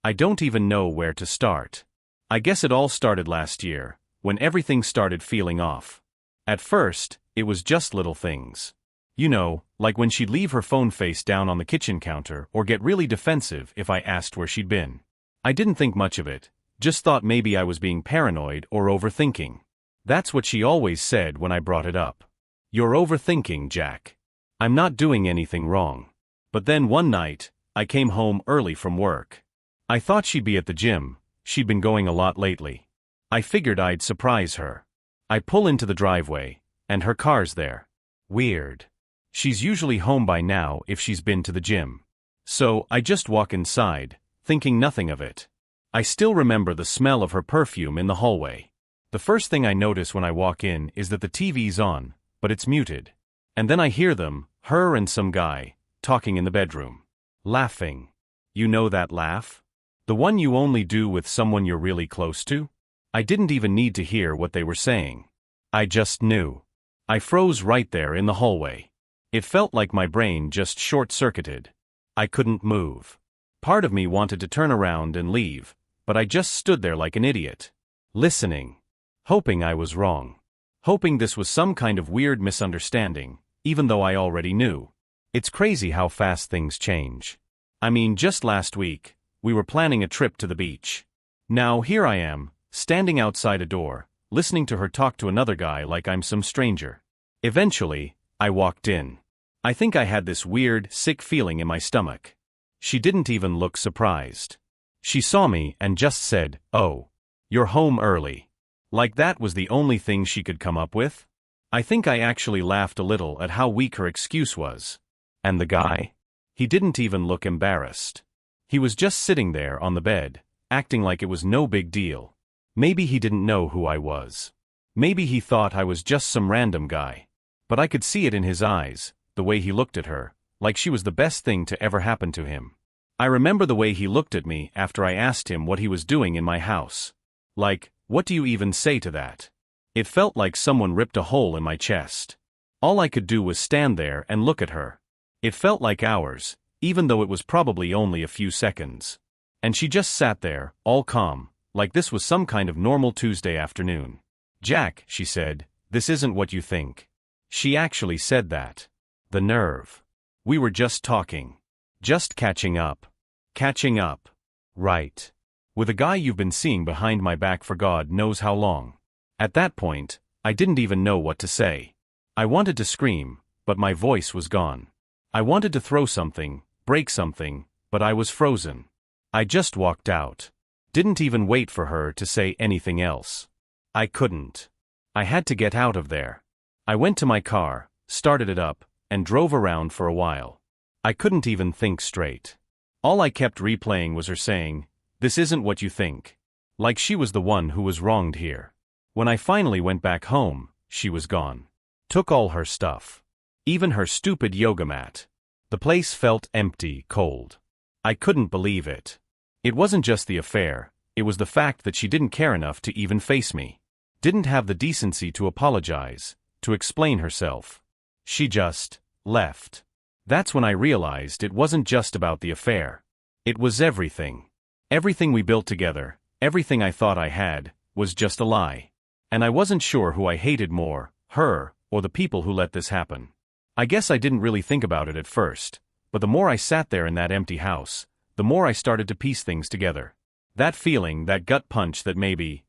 I don't even know where to start. I guess it all started last year, when everything started feeling off. At first, it was just little things. You know, like when she'd leave her phone face down on the kitchen counter or get really defensive if I asked where she'd been. I didn't think much of it, just thought maybe I was being paranoid or overthinking. That's what she always said when I brought it up. "You're overthinking, Jack. I'm not doing anything wrong." But then one night, I came home early from work. I thought she'd be at the gym, she'd been going a lot lately. I figured I'd surprise her. I pull into the driveway, and her car's there. Weird. She's usually home by now if she's been to the gym. So, I just walk inside, thinking nothing of it. I still remember the smell of her perfume in the hallway. The first thing I notice when I walk in is that the TV's on, but it's muted. And then I hear them, her and some guy, talking in the bedroom. Laughing. You know that laugh? The one you only do with someone you're really close to? I didn't even need to hear what they were saying. I just knew. I froze right there in the hallway. It felt like my brain just short-circuited. I couldn't move. Part of me wanted to turn around and leave, but I just stood there like an idiot. Listening. Hoping I was wrong. Hoping this was some kind of weird misunderstanding, even though I already knew. It's crazy how fast things change. I mean, just last week, we were planning a trip to the beach. Now here I am, standing outside a door, listening to her talk to another guy like I'm some stranger. Eventually, I walked in. I think I had this weird, sick feeling in my stomach. She didn't even look surprised. She saw me and just said, "Oh, you're home early." Like that was the only thing she could come up with? I think I actually laughed a little at how weak her excuse was. And the guy? He didn't even look embarrassed. He was just sitting there on the bed, acting like it was no big deal. Maybe he didn't know who I was. Maybe he thought I was just some random guy. But I could see it in his eyes, the way he looked at her, like she was the best thing to ever happen to him. I remember the way he looked at me after I asked him what he was doing in my house. Like, what do you even say to that? It felt like someone ripped a hole in my chest. All I could do was stand there and look at her. It felt like hours, even though it was probably only a few seconds. And she just sat there, all calm, like this was some kind of normal Tuesday afternoon. "Jack," she said, "this isn't what you think." She actually said that. The nerve. We were just talking. Just catching up. Catching up. Right. With a guy you've been seeing behind my back for God knows how long. At that point, I didn't even know what to say. I wanted to scream, but my voice was gone. I wanted to throw something, break something, but I was frozen. I just walked out. Didn't even wait for her to say anything else. I couldn't. I had to get out of there. I went to my car, started it up, and drove around for a while. I couldn't even think straight. All I kept replaying was her saying, "This isn't what you think." Like she was the one who was wronged here. When I finally went back home, she was gone. Took all her stuff. Even her stupid yoga mat. The place felt empty, cold. I couldn't believe it. It wasn't just the affair, it was the fact that she didn't care enough to even face me. Didn't have the decency to apologize, to explain herself. She just left. That's when I realized it wasn't just about the affair. It was everything. Everything we built together, everything I thought I had, was just a lie. And I wasn't sure who I hated more, her, or the people who let this happen. I guess I didn't really think about it at first, but the more I sat there in that empty house, the more I started to piece things together. That feeling, that gut punch that maybe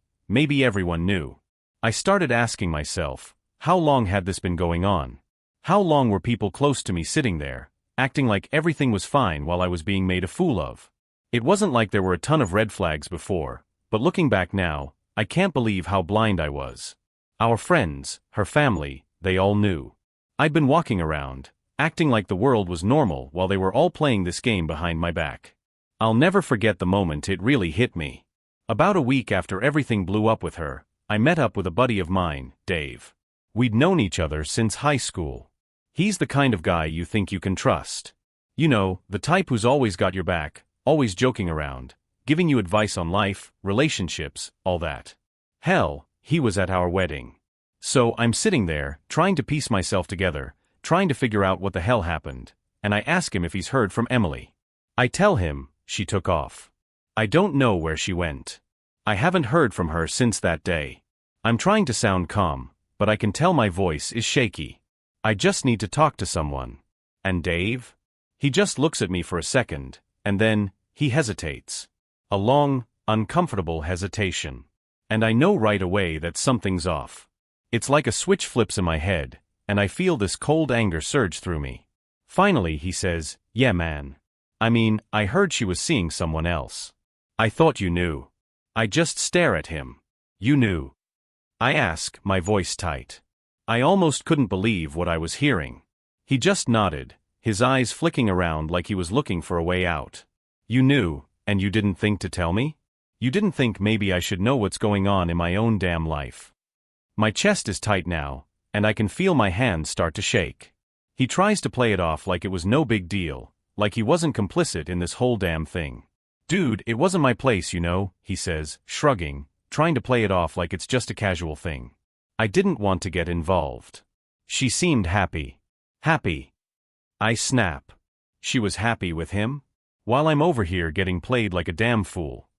everyone knew. I started asking myself, how long had this been going on? How long were people close to me sitting there, acting like everything was fine while I was being made a fool of? It wasn't like there were a ton of red flags before, but looking back now, I can't believe how blind I was. Our friends, her family, they all knew. I'd been walking around, acting like the world was normal while they were all playing this game behind my back. I'll never forget the moment it really hit me. About a week after everything blew up with her, I met up with a buddy of mine, Dave. We'd known each other since high school. He's the kind of guy you think you can trust. You know, the type who's always got your back, always joking around, giving you advice on life, relationships, all that. Hell, he was at our wedding. So I'm sitting there, trying to piece myself together, trying to figure out what the hell happened, and I ask him if he's heard from Emily. I tell him, she took off. I don't know where she went. I haven't heard from her since that day. I'm trying to sound calm, but I can tell my voice is shaky. I just need to talk to someone. And Dave? He just looks at me for a second, and then, he hesitates. A long, uncomfortable hesitation. And I know right away that something's off. It's like a switch flips in my head, and I feel this cold anger surge through me. Finally he says, "Yeah man. I mean, I heard she was seeing someone else." "I thought you knew." I just stare at him. "You knew?" I ask, my voice tight. I almost couldn't believe what I was hearing. He just nodded, his eyes flicking around like he was looking for a way out. "You knew, and you didn't think to tell me? You didn't think maybe I should know what's going on in my own damn life?" My chest is tight now, and I can feel my hands start to shake. He tries to play it off like it was no big deal, like he wasn't complicit in this whole damn thing. "Dude, it wasn't my place, you know," he says, shrugging, trying to play it off like it's just a casual thing. "I didn't want to get involved." She seemed happy. Happy. I snap. She was happy with him? While I'm over here getting played like a damn fool.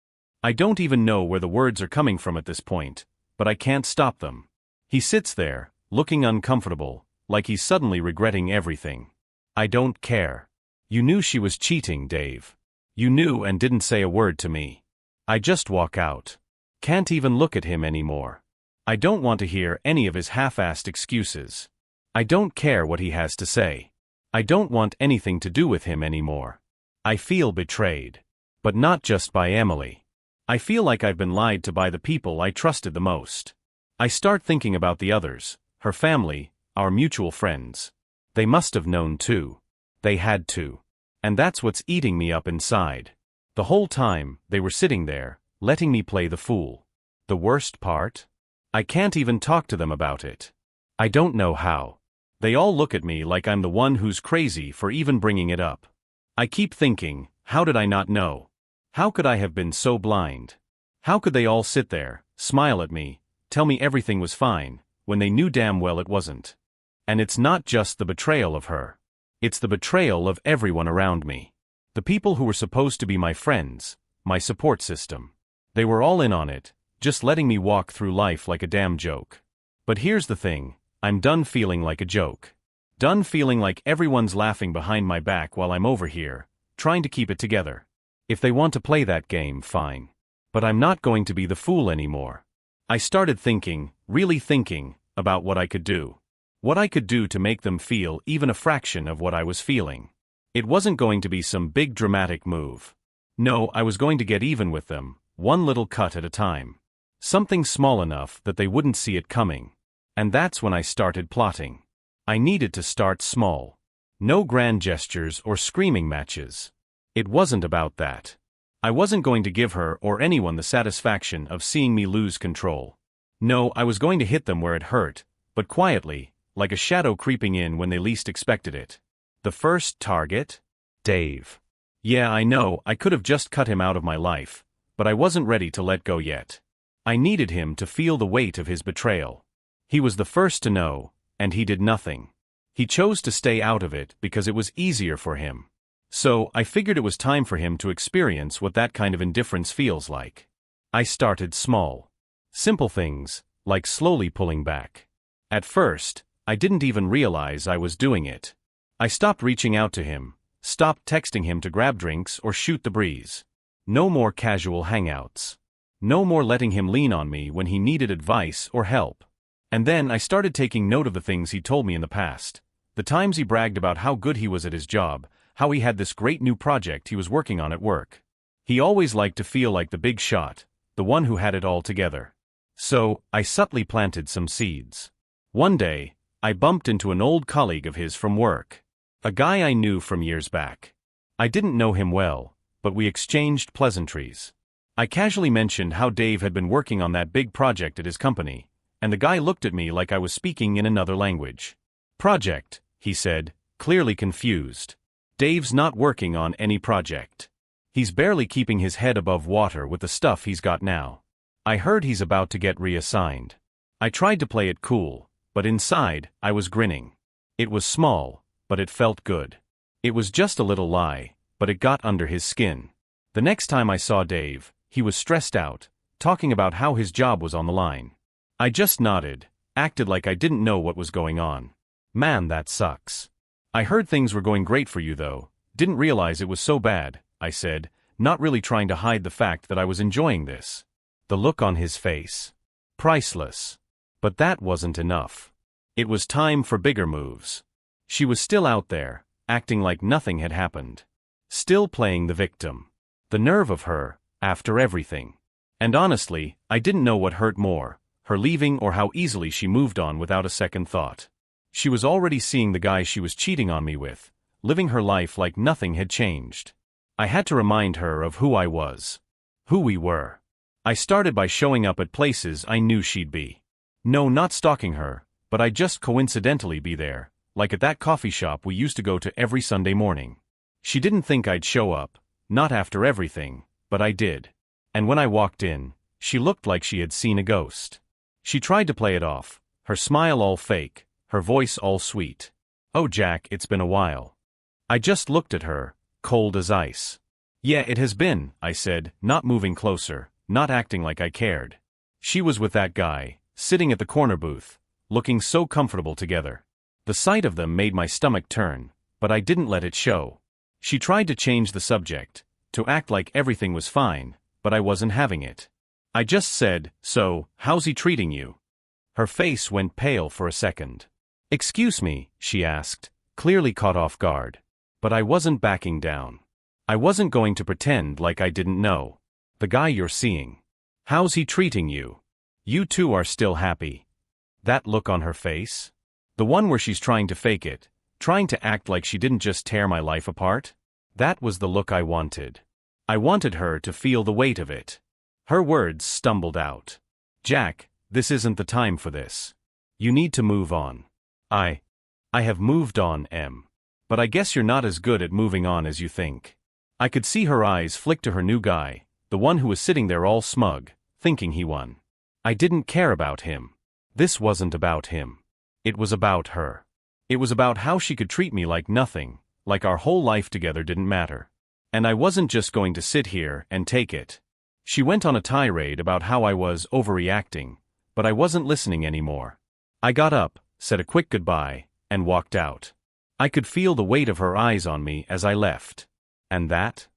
I don't even know where the words are coming from at this point, but I can't stop them. He sits there, looking uncomfortable, like he's suddenly regretting everything. "I don't care. You knew she was cheating, Dave. You knew and didn't say a word to me." I just walk out. Can't even look at him anymore. I don't want to hear any of his half-assed excuses. I don't care what he has to say. I don't want anything to do with him anymore. I feel betrayed. But not just by Emily. I feel like I've been lied to by the people I trusted the most. I start thinking about the others, her family, our mutual friends. They must have known too. They had to. And that's what's eating me up inside. The whole time, they were sitting there, letting me play the fool. The worst part? I can't even talk to them about it. I don't know how. They all look at me like I'm the one who's crazy for even bringing it up. I keep thinking, how did I not know? How could I have been so blind? How could they all sit there, smile at me, tell me everything was fine, when they knew damn well it wasn't? And it's not just the betrayal of her. It's the betrayal of everyone around me. The people who were supposed to be my friends, my support system. They were all in on it, just letting me walk through life like a damn joke. But here's the thing, I'm done feeling like a joke. Done feeling like everyone's laughing behind my back while I'm over here, trying to keep it together. If they want to play that game, fine. But I'm not going to be the fool anymore. I started thinking, really thinking, about what I could do. What I could do to make them feel even a fraction of what I was feeling. It wasn't going to be some big dramatic move. No, I was going to get even with them, one little cut at a time. Something small enough that they wouldn't see it coming. And that's when I started plotting. I needed to start small. No grand gestures or screaming matches. It wasn't about that. I wasn't going to give her or anyone the satisfaction of seeing me lose control. No, I was going to hit them where it hurt, but quietly, like a shadow creeping in when they least expected it. The first target? Dave. Yeah, I know, I could have just cut him out of my life, but I wasn't ready to let go yet. I needed him to feel the weight of his betrayal. He was the first to know, and he did nothing. He chose to stay out of it because it was easier for him. So, I figured it was time for him to experience what that kind of indifference feels like. I started small. Simple things, like slowly pulling back. At first, I didn't even realize I was doing it. I stopped reaching out to him, stopped texting him to grab drinks or shoot the breeze. No more casual hangouts. No more letting him lean on me when he needed advice or help. And then I started taking note of the things he told me in the past. The times he bragged about how good he was at his job, how he had this great new project he was working on at work. He always liked to feel like the big shot, the one who had it all together. So, I subtly planted some seeds. One day, I bumped into an old colleague of his from work. A guy I knew from years back. I didn't know him well, but we exchanged pleasantries. I casually mentioned how Dave had been working on that big project at his company, and the guy looked at me like I was speaking in another language. "Project," he said, clearly confused. "Dave's not working on any project. He's barely keeping his head above water with the stuff he's got now. I heard he's about to get reassigned." I tried to play it cool, but inside, I was grinning. It was small, but it felt good. It was just a little lie, but it got under his skin. The next time I saw Dave, he was stressed out, talking about how his job was on the line. I just nodded, acted like I didn't know what was going on. Man, that sucks. I heard things were going great for you though. Didn't realize it was so bad, I said, not really trying to hide the fact that I was enjoying this. The look on his face. Priceless. But that wasn't enough. It was time for bigger moves. She was still out there, acting like nothing had happened. Still playing the victim. The nerve of her, after everything. And honestly, I didn't know what hurt more, her leaving or how easily she moved on without a second thought. She was already seeing the guy she was cheating on me with, living her life like nothing had changed. I had to remind her of who I was. Who we were. I started by showing up at places I knew she'd be. No, not stalking her, but I'd just coincidentally be there, like at that coffee shop we used to go to every Sunday morning. She didn't think I'd show up, not after everything, but I did. And when I walked in, she looked like she had seen a ghost. She tried to play it off, her smile all fake, her voice all sweet. "Oh Jack, it's been a while." I just looked at her, cold as ice. "Yeah, it has been," I said, not moving closer, not acting like I cared. She was with that guy, sitting at the corner booth, looking so comfortable together. The sight of them made my stomach turn, but I didn't let it show. She tried to change the subject, to act like everything was fine, but I wasn't having it. I just said, "So, how's he treating you?" Her face went pale for a second. "Excuse me," she asked, clearly caught off guard. But I wasn't backing down. I wasn't going to pretend like I didn't know. "The guy you're seeing. How's he treating you? You two are still happy." That look on her face? The one where she's trying to fake it, trying to act like she didn't just tear my life apart? That was the look I wanted. I wanted her to feel the weight of it. Her words stumbled out. "Jack, this isn't the time for this. You need to move on." I have moved on, Em. But I guess you're not as good at moving on as you think. I could see her eyes flick to her new guy, the one who was sitting there all smug, thinking he won. I didn't care about him. This wasn't about him. It was about her. It was about how she could treat me like nothing, like our whole life together didn't matter. And I wasn't just going to sit here and take it. She went on a tirade about how I was overreacting, but I wasn't listening anymore. I got up, said a quick goodbye, and walked out. I could feel the weight of her eyes on me as I left. And that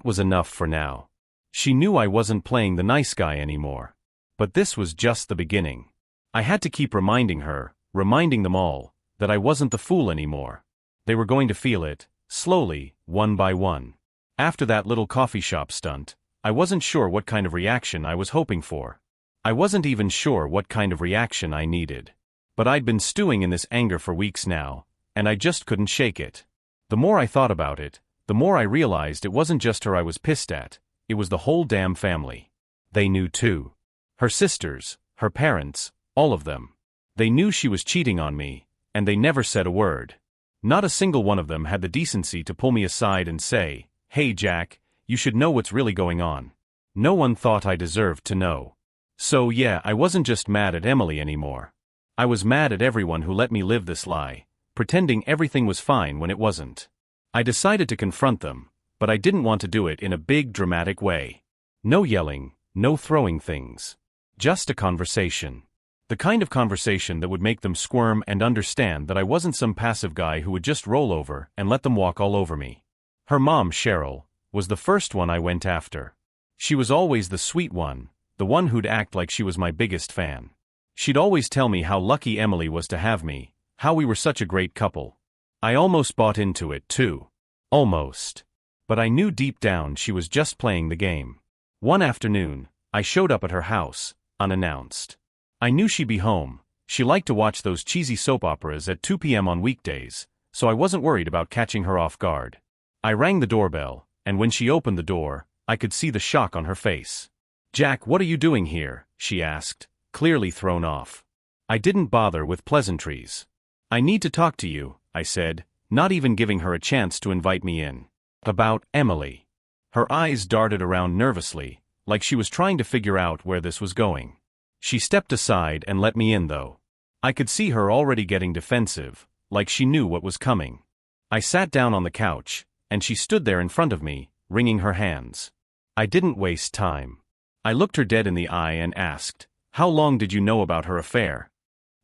was enough for now. She knew I wasn't playing the nice guy anymore. But this was just the beginning. I had to keep reminding her, reminding them all, that I wasn't the fool anymore. They were going to feel it, slowly, one by one. After that little coffee shop stunt, I wasn't sure what kind of reaction I was hoping for. I wasn't even sure what kind of reaction I needed. But I'd been stewing in this anger for weeks now, and I just couldn't shake it. The more I thought about it, the more I realized it wasn't just her I was pissed at, it was the whole damn family. They knew too. Her sisters, her parents, all of them. They knew she was cheating on me, and they never said a word. Not a single one of them had the decency to pull me aside and say, "Hey Jack, you should know what's really going on." No one thought I deserved to know. So yeah, I wasn't just mad at Emily anymore. I was mad at everyone who let me live this lie, pretending everything was fine when it wasn't. I decided to confront them, but I didn't want to do it in a big dramatic way. No yelling, no throwing things. Just a conversation. The kind of conversation that would make them squirm and understand that I wasn't some passive guy who would just roll over and let them walk all over me. Her mom, Cheryl, was the first one I went after. She was always the sweet one, the one who'd act like she was my biggest fan. She'd always tell me how lucky Emily was to have me, how we were such a great couple. I almost bought into it too. Almost. But I knew deep down she was just playing the game. One afternoon, I showed up at her house, unannounced. I knew she'd be home. She liked to watch those cheesy soap operas at 2 p.m. on weekdays, so I wasn't worried about catching her off guard. I rang the doorbell, and when she opened the door, I could see the shock on her face. "Jack, what are you doing here?" she asked, clearly thrown off. I didn't bother with pleasantries. "I need to talk to you," I said, not even giving her a chance to invite me in. "About Emily." Her eyes darted around nervously, like she was trying to figure out where this was going. She stepped aside and let me in though. I could see her already getting defensive, like she knew what was coming. I sat down on the couch, and she stood there in front of me, wringing her hands. I didn't waste time. I looked her dead in the eye and asked, "How long did you know about her affair?"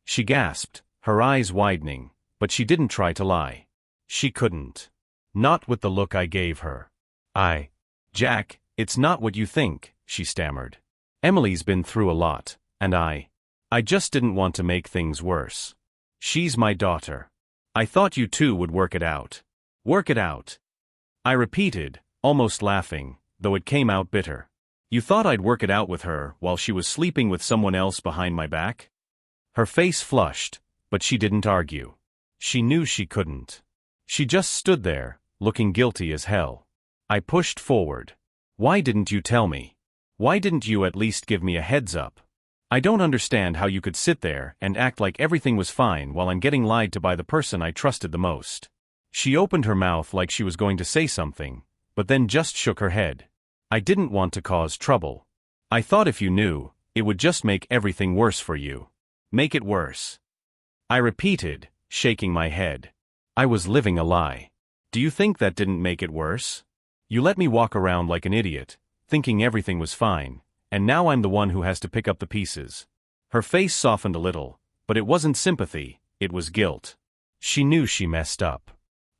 She gasped, her eyes widening, but she didn't try to lie. She couldn't. Not with the look I gave her. Jack, it's not what you think, she stammered. Emily's been through a lot, and I just didn't want to make things worse. She's my daughter. I thought you two would work it out. Work it out. I repeated, almost laughing, though it came out bitter. You thought I'd work it out with her while she was sleeping with someone else behind my back? Her face flushed, but she didn't argue. She knew she couldn't. She just stood there, looking guilty as hell. I pushed forward. Why didn't you tell me? Why didn't you at least give me a heads up? I don't understand how you could sit there and act like everything was fine while I'm getting lied to by the person I trusted the most. She opened her mouth like she was going to say something, but then just shook her head. I didn't want to cause trouble. I thought if you knew, it would just make everything worse for you. Make it worse. I repeated, shaking my head. I was living a lie. Do you think that didn't make it worse? You let me walk around like an idiot, thinking everything was fine, and now I'm the one who has to pick up the pieces. Her face softened a little, but it wasn't sympathy, it was guilt. She knew she messed up.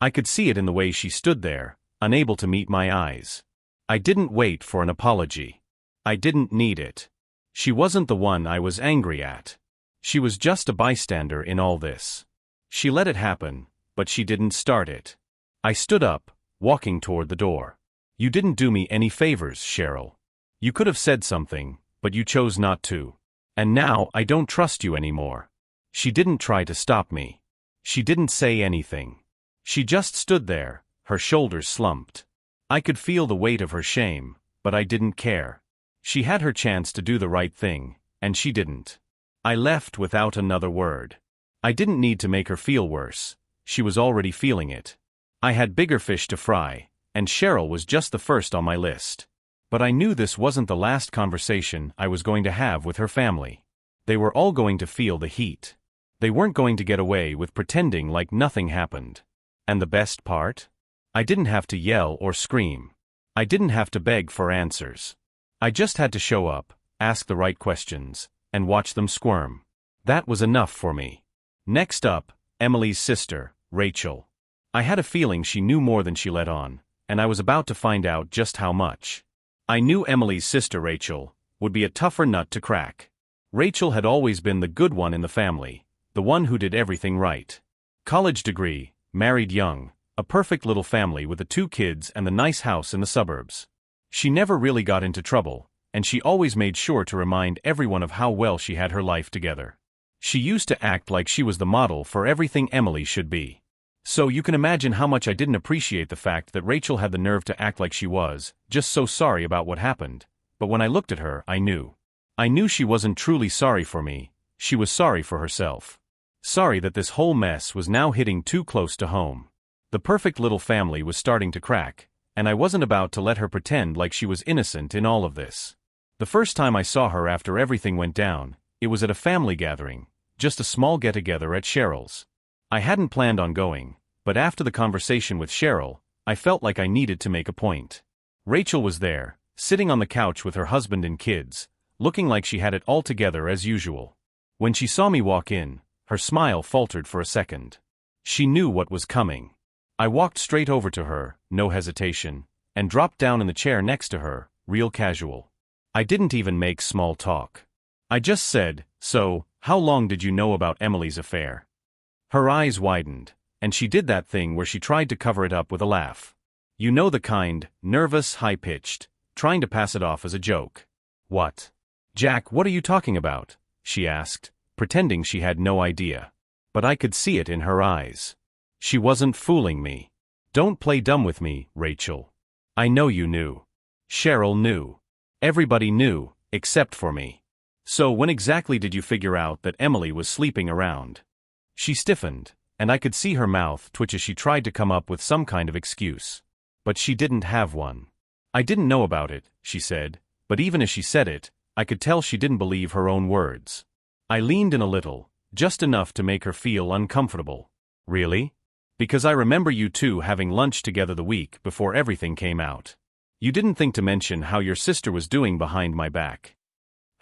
I could see it in the way she stood there, unable to meet my eyes. I didn't wait for an apology. I didn't need it. She wasn't the one I was angry at. She was just a bystander in all this. She let it happen, but she didn't start it. I stood up, walking toward the door. You didn't do me any favors, Cheryl. You could have said something, but you chose not to. And now I don't trust you anymore. She didn't try to stop me. She didn't say anything. She just stood there, her shoulders slumped. I could feel the weight of her shame, but I didn't care. She had her chance to do the right thing, and she didn't. I left without another word. I didn't need to make her feel worse. She was already feeling it. I had bigger fish to fry, and Cheryl was just the first on my list. But I knew this wasn't the last conversation I was going to have with her family. They were all going to feel the heat. They weren't going to get away with pretending like nothing happened. And the best part? I didn't have to yell or scream. I didn't have to beg for answers. I just had to show up, ask the right questions, and watch them squirm. That was enough for me. Next up, Emily's sister, Rachel. I had a feeling she knew more than she let on, and I was about to find out just how much. I knew Emily's sister Rachel would be a tougher nut to crack. Rachel had always been the good one in the family, the one who did everything right. College degree, married young, a perfect little family with the 2 kids and the nice house in the suburbs. She never really got into trouble, and she always made sure to remind everyone of how well she had her life together. She used to act like she was the model for everything Emily should be. So you can imagine how much I didn't appreciate the fact that Rachel had the nerve to act like she was just so sorry about what happened, but when I looked at her, I knew. I knew she wasn't truly sorry for me, she was sorry for herself. Sorry that this whole mess was now hitting too close to home. The perfect little family was starting to crack, and I wasn't about to let her pretend like she was innocent in all of this. The first time I saw her after everything went down, it was at a family gathering, just a small get-together at Cheryl's. I hadn't planned on going, but after the conversation with Cheryl, I felt like I needed to make a point. Rachel was there, sitting on the couch with her husband and kids, looking like she had it all together as usual. When she saw me walk in, her smile faltered for a second. She knew what was coming. I walked straight over to her, no hesitation, and dropped down in the chair next to her, real casual. I didn't even make small talk. I just said, "So, how long did you know about Emily's affair?" Her eyes widened, and she did that thing where she tried to cover it up with a laugh. You know the kind, nervous, high-pitched, trying to pass it off as a joke. "What? Jack, what are you talking about?" she asked, pretending she had no idea. But I could see it in her eyes. She wasn't fooling me. "Don't play dumb with me, Rachel. I know you knew. Cheryl knew. Everybody knew, except for me. So when exactly did you figure out that Emily was sleeping around?" She stiffened, and I could see her mouth twitch as she tried to come up with some kind of excuse. But she didn't have one. "I didn't know about it," she said, but even as she said it, I could tell she didn't believe her own words. I leaned in a little, just enough to make her feel uncomfortable. "Really? Because I remember you two having lunch together the week before everything came out. You didn't think to mention how your sister was doing behind my back."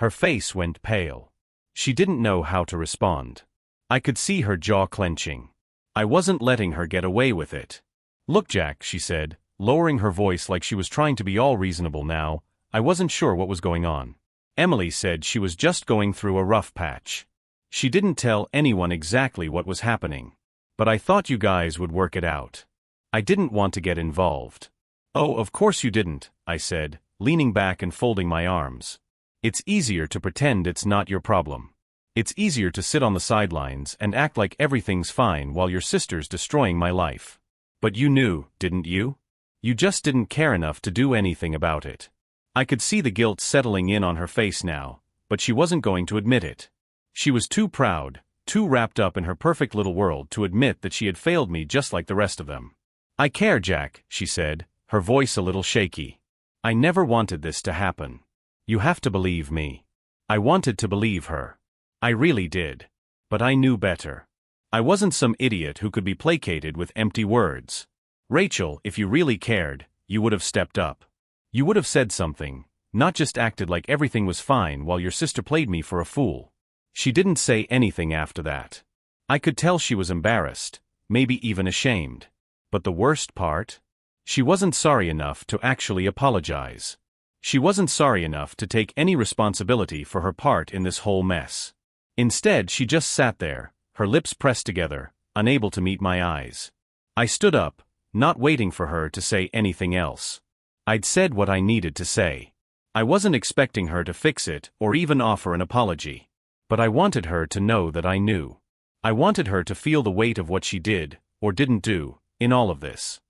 Her face went pale. She didn't know how to respond. I could see her jaw clenching. I wasn't letting her get away with it. "Look, Jack," she said, lowering her voice like she was trying to be all reasonable now. I wasn't sure what was going on. Emily said she was just going through a rough patch. She didn't tell anyone exactly what was happening. But I thought you guys would work it out. I didn't want to get involved." "Oh, of course you didn't," I said, leaning back and folding my arms. "It's easier to pretend it's not your problem. It's easier to sit on the sidelines and act like everything's fine while your sister's destroying my life. But you knew, didn't you? You just didn't care enough to do anything about it." I could see the guilt settling in on her face now, but she wasn't going to admit it. She was too proud, too wrapped up in her perfect little world to admit that she had failed me just like the rest of them. "I care, Jack," she said, her voice a little shaky. "I never wanted this to happen. You have to believe me." I wanted to believe her. I really did. But I knew better. I wasn't some idiot who could be placated with empty words. "Rachel, if you really cared, you would have stepped up. You would have said something, not just acted like everything was fine while your sister played me for a fool." She didn't say anything after that. I could tell she was embarrassed, maybe even ashamed. But the worst part? She wasn't sorry enough to actually apologize. She wasn't sorry enough to take any responsibility for her part in this whole mess. Instead, she just sat there, her lips pressed together, unable to meet my eyes. I stood up, not waiting for her to say anything else. I'd said what I needed to say. I wasn't expecting her to fix it or even offer an apology. But I wanted her to know that I knew. I wanted her to feel the weight of what she did, or didn't do, in all of this.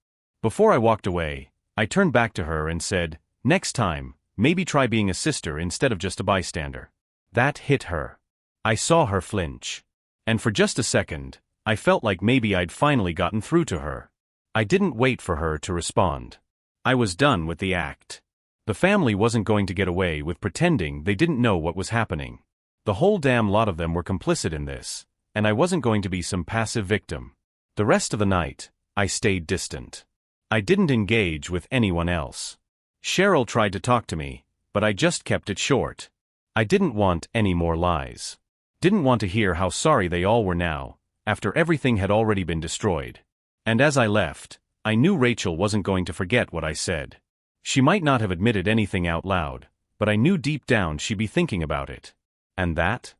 Before I walked away, I turned back to her and said, "Next time, maybe try being a sister instead of just a bystander." That hit her. I saw her flinch. And for just a second, I felt like maybe I'd finally gotten through to her. I didn't wait for her to respond. I was done with the act. The family wasn't going to get away with pretending they didn't know what was happening. The whole damn lot of them were complicit in this, and I wasn't going to be some passive victim. The rest of the night, I stayed distant. I didn't engage with anyone else. Cheryl tried to talk to me, but I just kept it short. I didn't want any more lies. Didn't want to hear how sorry they all were now, after everything had already been destroyed. And as I left, I knew Rachel wasn't going to forget what I said. She might not have admitted anything out loud, but I knew deep down she'd be thinking about it. And that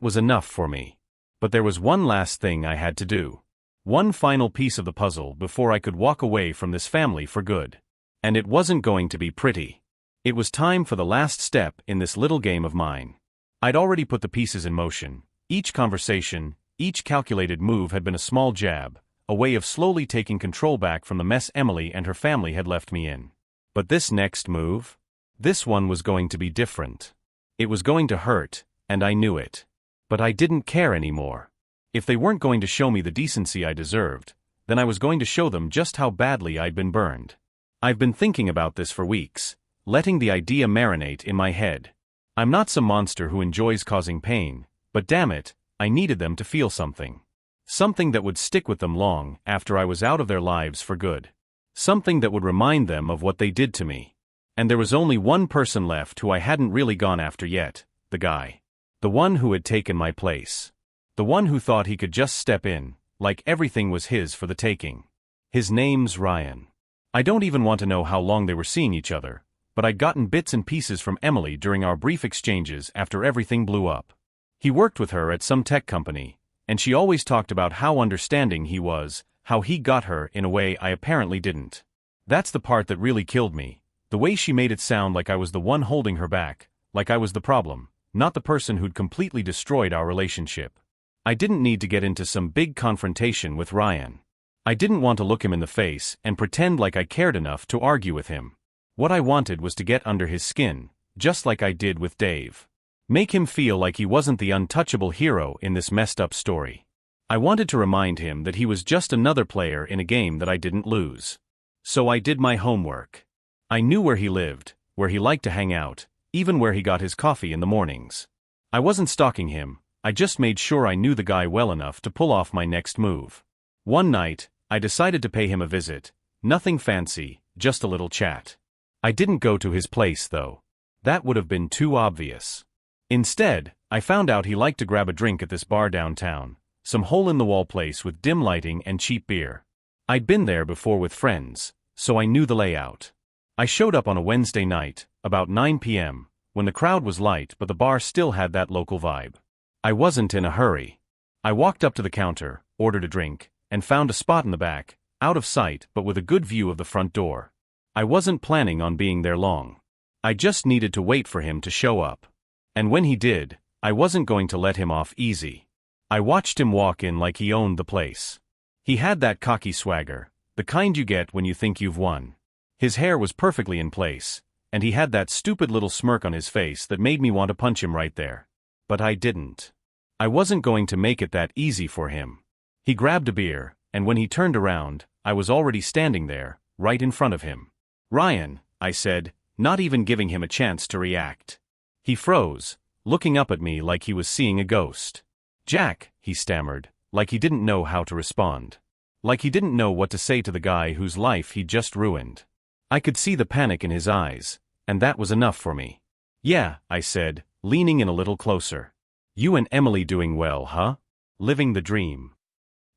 was enough for me. But there was one last thing I had to do. One final piece of the puzzle before I could walk away from this family for good. And it wasn't going to be pretty. It was time for the last step in this little game of mine. I'd already put the pieces in motion. Each conversation, each calculated move had been a small jab, a way of slowly taking control back from the mess Emily and her family had left me in. But this next move? This one was going to be different. It was going to hurt, and I knew it. But I didn't care anymore. If they weren't going to show me the decency I deserved, then I was going to show them just how badly I'd been burned. I've been thinking about this for weeks, letting the idea marinate in my head. I'm not some monster who enjoys causing pain, but damn it, I needed them to feel something. Something that would stick with them long after I was out of their lives for good. Something that would remind them of what they did to me. And there was only one person left who I hadn't really gone after yet, the guy. The one who had taken my place. The one who thought he could just step in, like everything was his for the taking. His name's Ryan. I don't even want to know how long they were seeing each other, but I'd gotten bits and pieces from Emily during our brief exchanges after everything blew up. He worked with her at some tech company, and she always talked about how understanding he was, how he got her in a way I apparently didn't. That's the part that really killed me, the way she made it sound like I was the one holding her back, like I was the problem, not the person who'd completely destroyed our relationship. I didn't need to get into some big confrontation with Ryan. I didn't want to look him in the face and pretend like I cared enough to argue with him. What I wanted was to get under his skin, just like I did with Dave. Make him feel like he wasn't the untouchable hero in this messed up story. I wanted to remind him that he was just another player in a game that I didn't lose. So I did my homework. I knew where he lived, where he liked to hang out, even where he got his coffee in the mornings. I wasn't stalking him, I just made sure I knew the guy well enough to pull off my next move. One night, I decided to pay him a visit, nothing fancy, just a little chat. I didn't go to his place though. That would have been too obvious. Instead, I found out he liked to grab a drink at this bar downtown, some hole-in-the-wall place with dim lighting and cheap beer. I'd been there before with friends, so I knew the layout. I showed up on a Wednesday night, about 9 p.m., when the crowd was light but the bar still had that local vibe. I wasn't in a hurry. I walked up to the counter, ordered a drink, and found a spot in the back, out of sight but with a good view of the front door. I wasn't planning on being there long. I just needed to wait for him to show up. And when he did, I wasn't going to let him off easy. I watched him walk in like he owned the place. He had that cocky swagger, the kind you get when you think you've won. His hair was perfectly in place, and he had that stupid little smirk on his face that made me want to punch him right there. But I didn't. I wasn't going to make it that easy for him. He grabbed a beer, and when he turned around, I was already standing there, right in front of him. "Ryan," I said, not even giving him a chance to react. He froze, looking up at me like he was seeing a ghost. "Jack," he stammered, like he didn't know how to respond. Like he didn't know what to say to the guy whose life he'd just ruined. I could see the panic in his eyes, and that was enough for me. "Yeah," I said, leaning in a little closer. "You and Emily doing well, huh? Living the dream."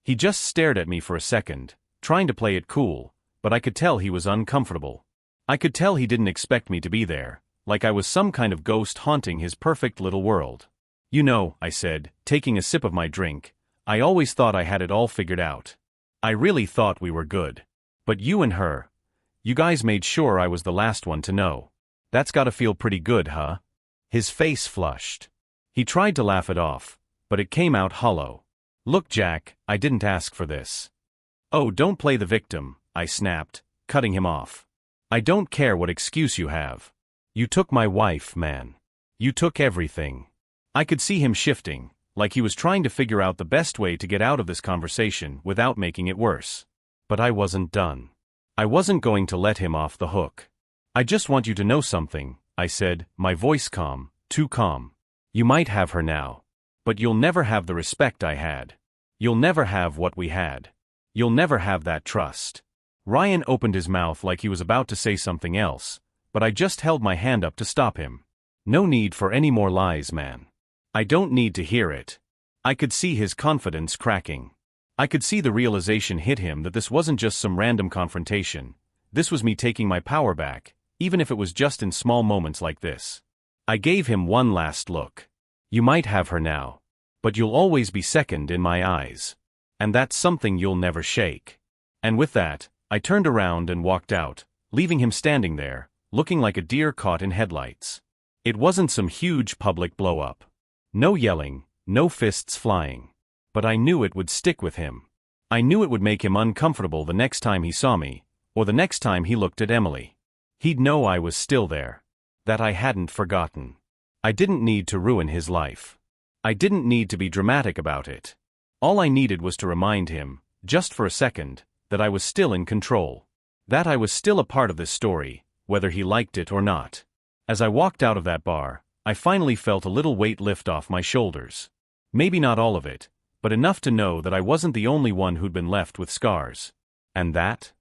He just stared at me for a second, trying to play it cool, but I could tell he was uncomfortable. I could tell he didn't expect me to be there, like I was some kind of ghost haunting his perfect little world. "You know," I said, taking a sip of my drink, "I always thought I had it all figured out. I really thought we were good. But you and her, you guys made sure I was the last one to know. That's gotta feel pretty good, huh?" His face flushed. He tried to laugh it off, but it came out hollow. "Look, Jack, I didn't ask for this." "Oh, don't play the victim," I snapped, cutting him off. "I don't care what excuse you have. You took my wife, man. You took everything." I could see him shifting, like he was trying to figure out the best way to get out of this conversation without making it worse. But I wasn't done. I wasn't going to let him off the hook. "I just want you to know something," I said, my voice calm, too calm. "You might have her now. But you'll never have the respect I had. You'll never have what we had. You'll never have that trust." Ryan opened his mouth like he was about to say something else, but I just held my hand up to stop him. "No need for any more lies, man. I don't need to hear it." I could see his confidence cracking. I could see the realization hit him that this wasn't just some random confrontation. This was me taking my power back, even if it was just in small moments like this. I gave him one last look. "You might have her now. But you'll always be second in my eyes. And that's something you'll never shake." And with that, I turned around and walked out, leaving him standing there, looking like a deer caught in headlights. It wasn't some huge public blow-up. No yelling, no fists flying. But I knew it would stick with him. I knew it would make him uncomfortable the next time he saw me, or the next time he looked at Emily. He'd know I was still there. That I hadn't forgotten. I didn't need to ruin his life. I didn't need to be dramatic about it. All I needed was to remind him, just for a second, that I was still in control. That I was still a part of this story, whether he liked it or not. As I walked out of that bar, I finally felt a little weight lift off my shoulders. Maybe not all of it, but enough to know that I wasn't the only one who'd been left with scars. And that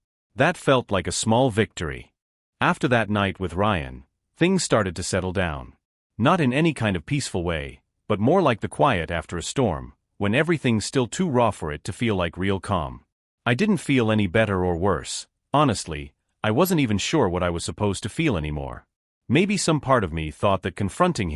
felt like a small victory. After that night with Ryan, things started to settle down. Not in any kind of peaceful way, but more like the quiet after a storm, when everything's still too raw for it to feel like real calm. I didn't feel any better or worse. Honestly, I wasn't even sure what I was supposed to feel anymore. Maybe some part of me thought that confronting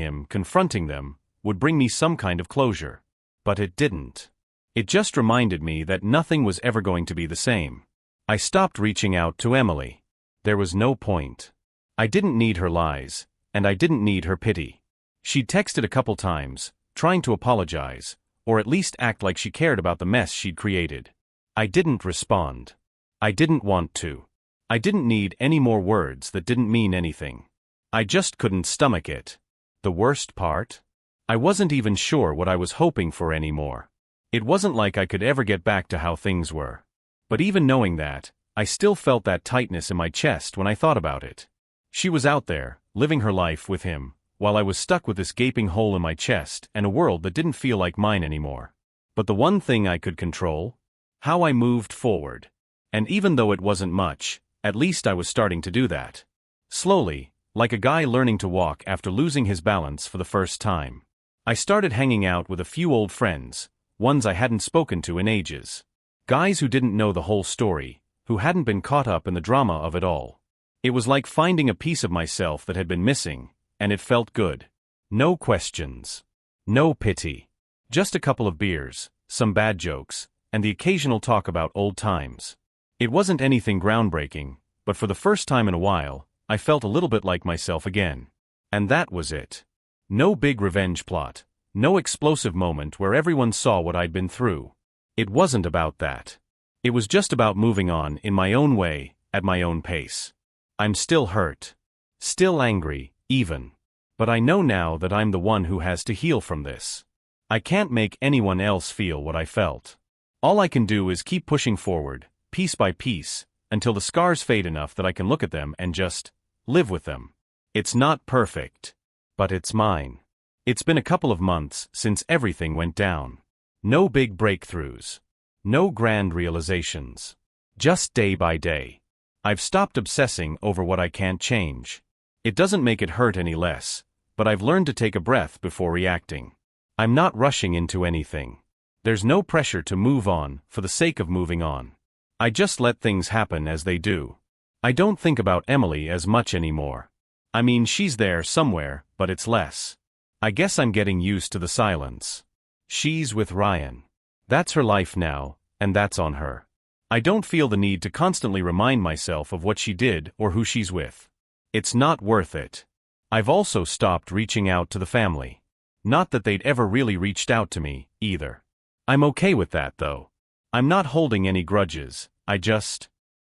them, would bring me some kind of closure. But it didn't. It just reminded me that nothing was ever going to be the same. I stopped reaching out to Emily. There was no point. I didn't need her lies, and I didn't need her pity. She'd texted a couple times, trying to apologize, or at least act like she cared about the mess she'd created. I didn't respond. I didn't want to. I didn't need any more words that didn't mean anything. I just couldn't stomach it. The worst part? I wasn't even sure what I was hoping for anymore. It wasn't like I could ever get back to how things were. But even knowing that, I still felt that tightness in my chest when I thought about it. She was out there, living her life with him, while I was stuck with this gaping hole in my chest and a world that didn't feel like mine anymore. But the one thing I could control? How I moved forward. And even though it wasn't much, at least I was starting to do that. Slowly, like a guy learning to walk after losing his balance for the first time. I started hanging out with a few old friends, ones I hadn't spoken to in ages. Guys who didn't know the whole story, who hadn't been caught up in the drama of it all. It was like finding a piece of myself that had been missing, and it felt good. No questions. No pity. Just a couple of beers, some bad jokes, and the occasional talk about old times. It wasn't anything groundbreaking, but for the first time in a while, I felt a little bit like myself again. And that was it. No big revenge plot, no explosive moment where everyone saw what I'd been through. It wasn't about that. It was just about moving on in my own way, at my own pace. I'm still hurt. Still angry, even. But I know now that I'm the one who has to heal from this. I can't make anyone else feel what I felt. All I can do is keep pushing forward, piece by piece, until the scars fade enough that I can look at them and just live with them. It's not perfect, but it's mine. It's been a couple of months since everything went down. No big breakthroughs. No grand realizations. Just day by day. I've stopped obsessing over what I can't change. It doesn't make it hurt any less, but I've learned to take a breath before reacting. I'm not rushing into anything. There's no pressure to move on for the sake of moving on. I just let things happen as they do. I don't think about Emily as much anymore. I mean, she's there somewhere, but it's less. I guess I'm getting used to the silence. She's with Ryan. That's her life now, and that's on her. I don't feel the need to constantly remind myself of what she did or who she's with. It's not worth it. I've also stopped reaching out to the family. Not that they'd ever really reached out to me, either. I'm okay with that, though. I'm not holding any grudges,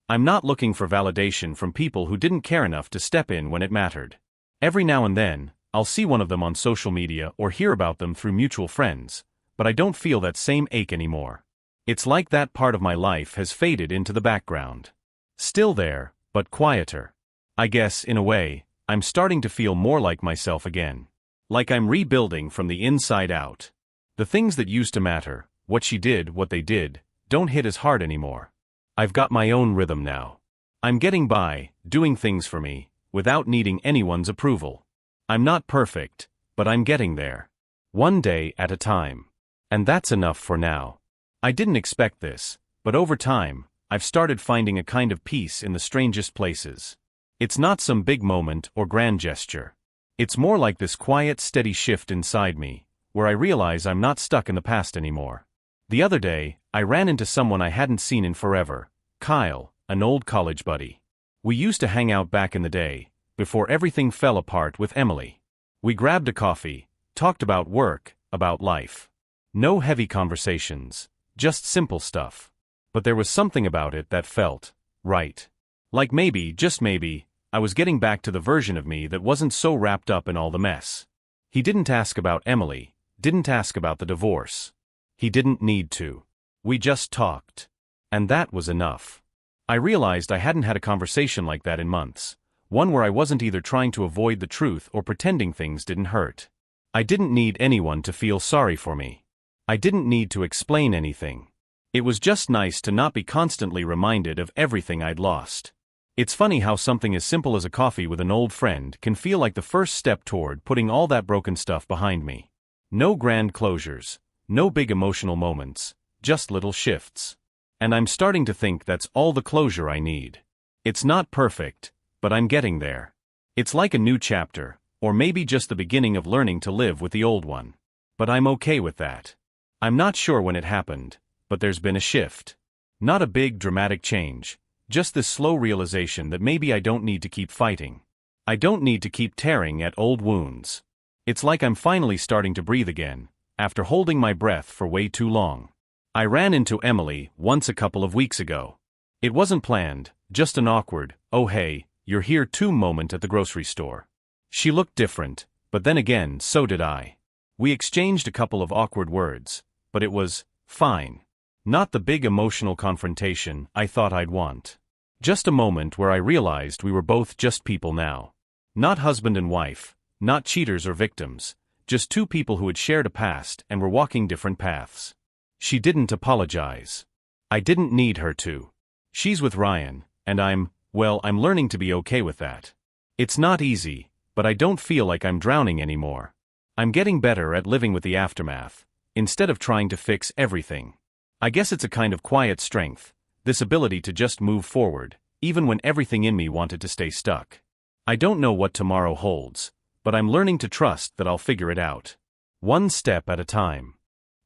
I'm not looking for validation from people who didn't care enough to step in when it mattered. Every now and then, I'll see one of them on social media or hear about them through mutual friends, but I don't feel that same ache anymore. It's like that part of my life has faded into the background. Still there, but quieter. I guess, in a way, I'm starting to feel more like myself again. Like I'm rebuilding from the inside out. The things that used to matter, what she did, what they did, don't hit as hard anymore. I've got my own rhythm now. I'm getting by, doing things for me, without needing anyone's approval. I'm not perfect, but I'm getting there. One day at a time. And that's enough for now. I didn't expect this, but over time, I've started finding a kind of peace in the strangest places. It's not some big moment or grand gesture. It's more like this quiet, steady shift inside me, where I realize I'm not stuck in the past anymore. The other day, I ran into someone I hadn't seen in forever, Kyle, an old college buddy. We used to hang out back in the day, before everything fell apart with Emily. We grabbed a coffee, talked about work, about life. No heavy conversations. Just simple stuff. But there was something about it that felt right. Like maybe, just maybe, I was getting back to the version of me that wasn't so wrapped up in all the mess. He didn't ask about Emily, didn't ask about the divorce. He didn't need to. We just talked. And that was enough. I realized I hadn't had a conversation like that in months. One where I wasn't either trying to avoid the truth or pretending things didn't hurt. I didn't need anyone to feel sorry for me. I didn't need to explain anything. It was just nice to not be constantly reminded of everything I'd lost. It's funny how something as simple as a coffee with an old friend can feel like the first step toward putting all that broken stuff behind me. No grand closures, no big emotional moments, just little shifts. And I'm starting to think that's all the closure I need. It's not perfect, but I'm getting there. It's like a new chapter, or maybe just the beginning of learning to live with the old one. But I'm okay with that. I'm not sure when it happened, but there's been a shift. Not a big dramatic change, just this slow realization that maybe I don't need to keep fighting. I don't need to keep tearing at old wounds. It's like I'm finally starting to breathe again, after holding my breath for way too long. I ran into Emily once a couple of weeks ago. It wasn't planned, just an awkward, oh hey, you're here too moment at the grocery store. She looked different, but then again, so did I. We exchanged a couple of awkward words, but it was fine. Not the big emotional confrontation I thought I'd want. Just a moment where I realized we were both just people now. Not husband and wife, not cheaters or victims, just two people who had shared a past and were walking different paths. She didn't apologize. I didn't need her to. She's with Ryan, and I'm learning to be okay with that. It's not easy, but I don't feel like I'm drowning anymore. I'm getting better at living with the aftermath, instead of trying to fix everything. I guess it's a kind of quiet strength, this ability to just move forward, even when everything in me wanted to stay stuck. I don't know what tomorrow holds, but I'm learning to trust that I'll figure it out. One step at a time.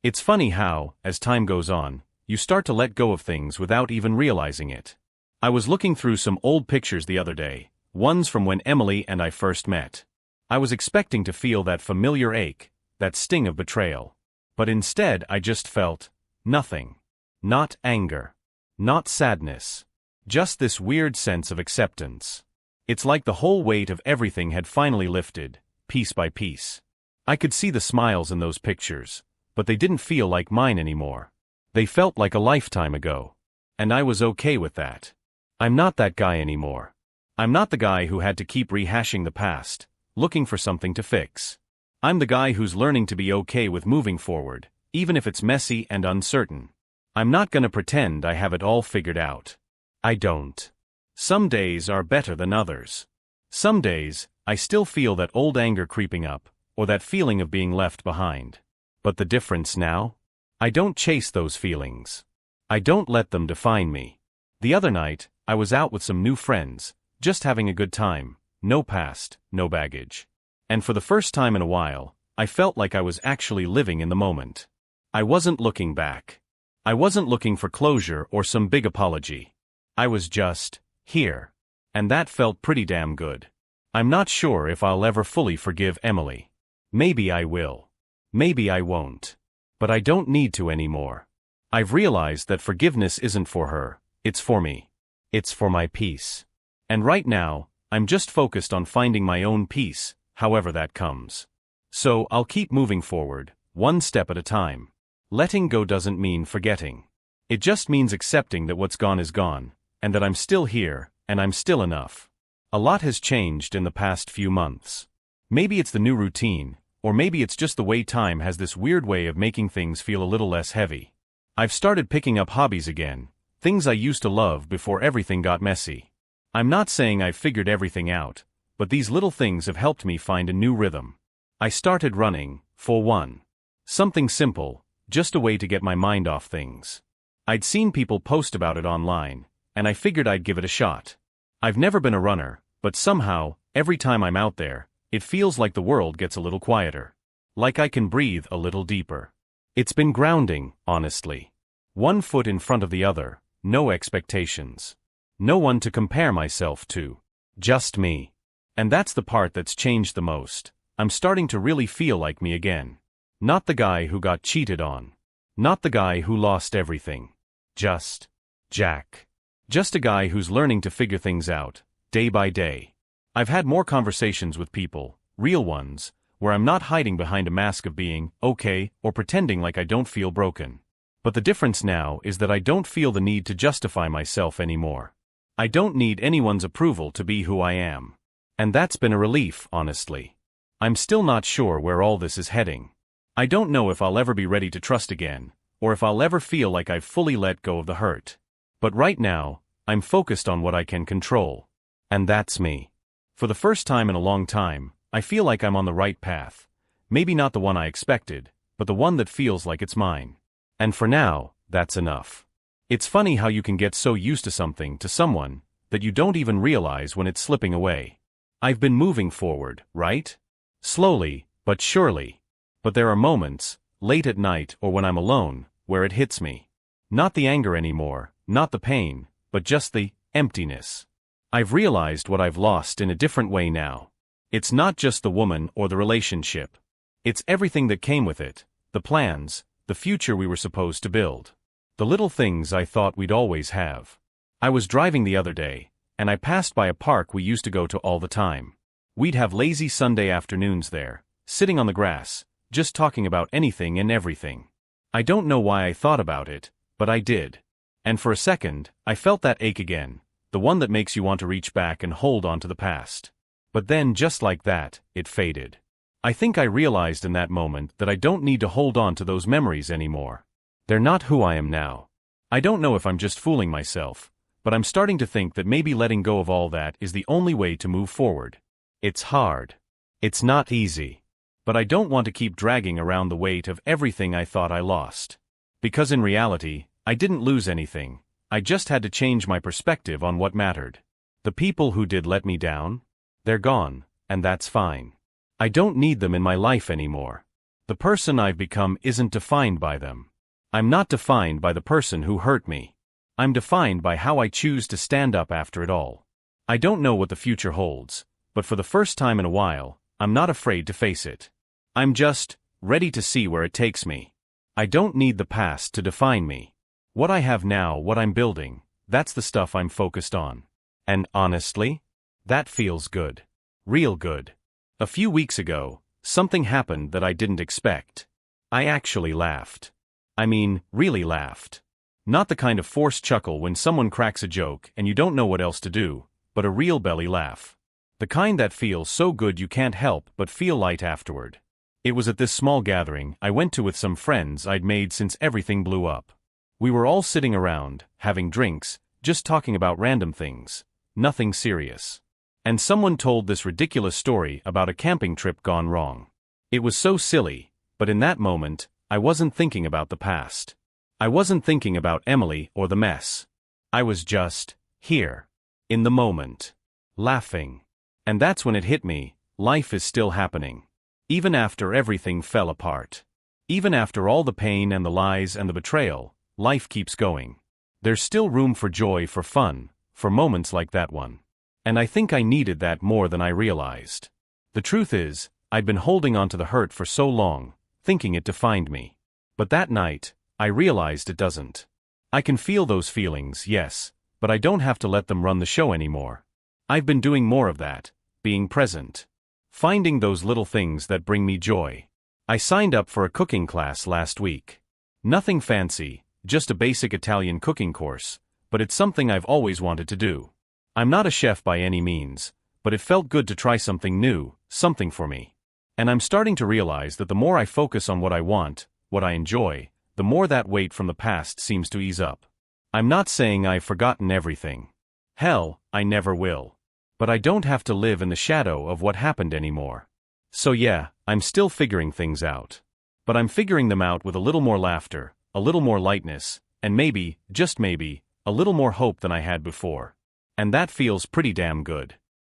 It's funny how, as time goes on, you start to let go of things without even realizing it. I was looking through some old pictures the other day, ones from when Emily and I first met. I was expecting to feel that familiar ache, that sting of betrayal. But instead I just felt nothing. Not anger. Not sadness. Just this weird sense of acceptance. It's like the whole weight of everything had finally lifted, piece by piece. I could see the smiles in those pictures, but they didn't feel like mine anymore. They felt like a lifetime ago. And I was okay with that. I'm not that guy anymore. I'm not the guy who had to keep rehashing the past, looking for something to fix. I'm the guy who's learning to be okay with moving forward, even if it's messy and uncertain. I'm not gonna pretend I have it all figured out. I don't. Some days are better than others. Some days, I still feel that old anger creeping up, or that feeling of being left behind. But the difference now? I don't chase those feelings. I don't let them define me. The other night, I was out with some new friends, just having a good time, no past, no baggage. And for the first time in a while, I felt like I was actually living in the moment. I wasn't looking back. I wasn't looking for closure or some big apology. I was just here. And that felt pretty damn good. I'm not sure if I'll ever fully forgive Emily. Maybe I will. Maybe I won't. But I don't need to anymore. I've realized that forgiveness isn't for her, it's for me. It's for my peace. And right now, I'm just focused on finding my own peace, however that comes. So I'll keep moving forward, one step at a time. Letting go doesn't mean forgetting. It just means accepting that what's gone is gone, and that I'm still here, and I'm still enough. A lot has changed in the past few months. Maybe it's the new routine, or maybe it's just the way time has this weird way of making things feel a little less heavy. I've started picking up hobbies again, things I used to love before everything got messy. I'm not saying I've figured everything out, but these little things have helped me find a new rhythm. I started running, for one. Something simple, just a way to get my mind off things. I'd seen people post about it online, and I figured I'd give it a shot. I've never been a runner, but somehow, every time I'm out there, it feels like the world gets a little quieter. Like I can breathe a little deeper. It's been grounding, honestly. One foot in front of the other, no expectations. No one to compare myself to. Just me. And that's the part that's changed the most. I'm starting to really feel like me again. Not the guy who got cheated on. Not the guy who lost everything. Just Jack. Just a guy who's learning to figure things out, day by day. I've had more conversations with people, real ones, where I'm not hiding behind a mask of being okay or pretending like I don't feel broken. But the difference now is that I don't feel the need to justify myself anymore. I don't need anyone's approval to be who I am. And that's been a relief, honestly. I'm still not sure where all this is heading. I don't know if I'll ever be ready to trust again, or if I'll ever feel like I've fully let go of the hurt. But right now, I'm focused on what I can control. And that's me. For the first time in a long time, I feel like I'm on the right path. Maybe not the one I expected, but the one that feels like it's mine. And for now, that's enough. It's funny how you can get so used to something, to someone, that you don't even realize when it's slipping away. I've been moving forward, right? Slowly, but surely. But there are moments, late at night or when I'm alone, where it hits me. Not the anger anymore, not the pain, but just the emptiness. I've realized what I've lost in a different way now. It's not just the woman or the relationship. It's everything that came with it, the plans, the future we were supposed to build. The little things I thought we'd always have. I was driving the other day, and I passed by a park we used to go to all the time. We'd have lazy Sunday afternoons there, sitting on the grass, just talking about anything and everything. I don't know why I thought about it, but I did. And for a second, I felt that ache again, the one that makes you want to reach back and hold on to the past. But then, just like that, it faded. I think I realized in that moment that I don't need to hold on to those memories anymore. They're not who I am now. I don't know if I'm just fooling myself, but I'm starting to think that maybe letting go of all that is the only way to move forward. It's hard. It's not easy. But I don't want to keep dragging around the weight of everything I thought I lost. Because in reality, I didn't lose anything. I just had to change my perspective on what mattered. The people who did let me down? They're gone, and that's fine. I don't need them in my life anymore. The person I've become isn't defined by them. I'm not defined by the person who hurt me. I'm defined by how I choose to stand up after it all. I don't know what the future holds, but for the first time in a while, I'm not afraid to face it. I'm just ready to see where it takes me. I don't need the past to define me. What I have now, what I'm building, that's the stuff I'm focused on. And honestly, that feels good. Real good. A few weeks ago, something happened that I didn't expect. I actually laughed. I mean, really laughed. Not the kind of forced chuckle when someone cracks a joke and you don't know what else to do, but a real belly laugh. The kind that feels so good you can't help but feel light afterward. It was at this small gathering I went to with some friends I'd made since everything blew up. We were all sitting around, having drinks, just talking about random things, nothing serious. And someone told this ridiculous story about a camping trip gone wrong. It was so silly, but in that moment, I wasn't thinking about the past. I wasn't thinking about Emily or the mess. I was just here, in the moment, laughing. And that's when it hit me, life is still happening. Even after everything fell apart. Even after all the pain and the lies and the betrayal, life keeps going. There's still room for joy, for fun, for moments like that one. And I think I needed that more than I realized. The truth is, I'd been holding on to the hurt for so long, thinking it defined me. But that night, I realized it doesn't. I can feel those feelings, yes, but I don't have to let them run the show anymore. I've been doing more of that, being present. Finding those little things that bring me joy. I signed up for a cooking class last week. Nothing fancy, just a basic Italian cooking course, but it's something I've always wanted to do. I'm not a chef by any means, but it felt good to try something new, something for me. And I'm starting to realize that the more I focus on what I want, what I enjoy, the more that weight from the past seems to ease up. I'm not saying I've forgotten everything. Hell, I never will. But I don't have to live in the shadow of what happened anymore. So yeah, I'm still figuring things out. But I'm figuring them out with a little more laughter, a little more lightness, and maybe, just maybe, a little more hope than I had before. And that feels pretty damn good.